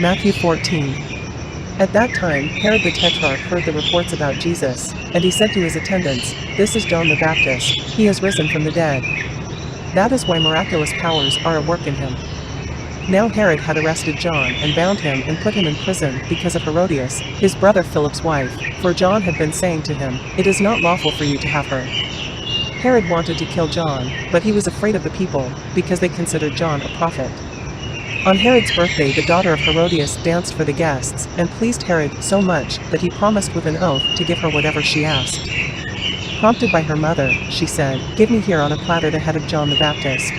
Matthew 14. At that time Herod the Tetrarch heard the reports about Jesus, and he said to his attendants, "This is John the Baptist, he has risen from the dead. That is why miraculous powers are at work in him." Now Herod had arrested John and bound him and put him in prison because of Herodias, his brother Philip's wife, for John had been saying to him, "It is not lawful for you to have her." Herod wanted to kill John, but he was afraid of the people, because they considered John a prophet. On Herod's birthday the daughter of Herodias danced for the guests, and pleased Herod so much that he promised with an oath to give her whatever she asked. Prompted by her mother, she said, "Give me here on a platter the head of John the Baptist."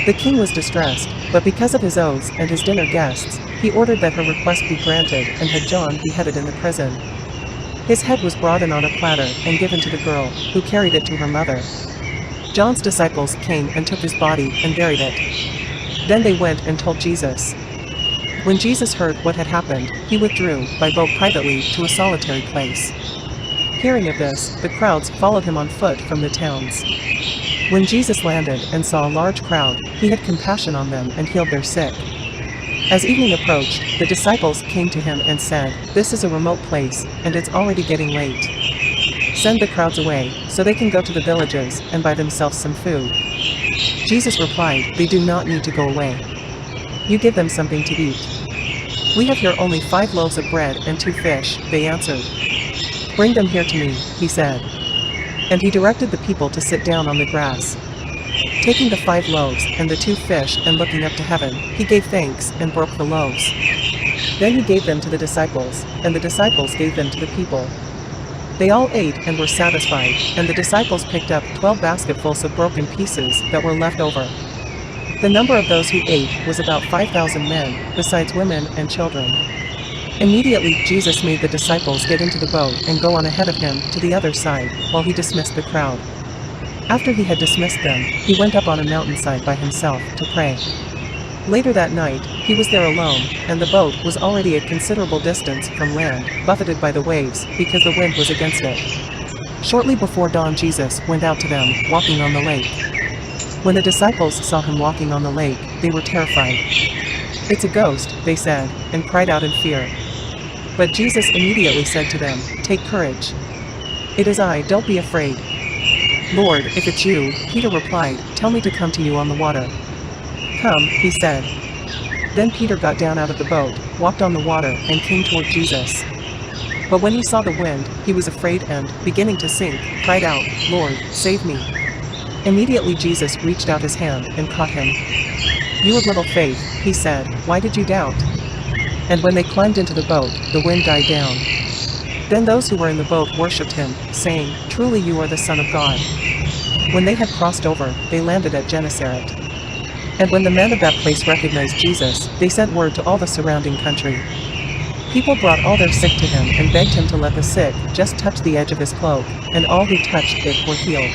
The king was distressed, but because of his oaths and his dinner guests, he ordered that her request be granted and had John beheaded in the prison. His head was brought in on a platter and given to the girl, who carried it to her mother. John's disciples came and took his body and buried it. Then they went and told Jesus. When Jesus heard what had happened, he withdrew by boat privately to a solitary place. Hearing of this, the crowds followed him on foot from the towns. When Jesus landed and saw a large crowd, he had compassion on them and healed their sick. As evening approached, the disciples came to him and said, "This is a remote place, and it's already getting late. Send the crowds away, so they can go to the villages and buy themselves some food." Jesus replied, "They do not need to go away. You give them something to eat." "We have here only 5 loaves of bread and 2 fish," they answered. "Bring them here to me," he said. And he directed the people to sit down on the grass. Taking the 5 loaves and the 2 fish and looking up to heaven, he gave thanks and broke the loaves. Then he gave them to the disciples, and the disciples gave them to the people. They all ate and were satisfied, and the disciples picked up 12 basketfuls of broken pieces that were left over. The number of those who ate was about 5,000 men, besides women and children. Immediately Jesus made the disciples get into the boat and go on ahead of him to the other side, while he dismissed the crowd. After he had dismissed them, he went up on a mountainside by himself to pray. Later that night, he was there alone, and the boat was already a considerable distance from land, buffeted by the waves, because the wind was against it. Shortly before dawn Jesus went out to them, walking on the lake. When the disciples saw him walking on the lake, they were terrified. "It's a ghost," they said, and cried out in fear. But Jesus immediately said to them, "Take courage. It is I, don't be afraid." "Lord, if it's you," Peter replied, "tell me to come to you on the water." "Come," he said. Then Peter got down out of the boat, walked on the water, and came toward Jesus. But when he saw the wind, he was afraid and, beginning to sink, cried out, "Lord, save me." Immediately Jesus reached out his hand and caught him. "You of little faith," he said, "why did you doubt?" And when they climbed into the boat, the wind died down. Then those who were in the boat worshipped him, saying, "Truly you are the Son of God." When they had crossed over, they landed at Gennesaret. And when the men of that place recognized Jesus, they sent word to all the surrounding country. People brought all their sick to him and begged him to let the sick just touch the edge of his cloak, and all who touched it were healed.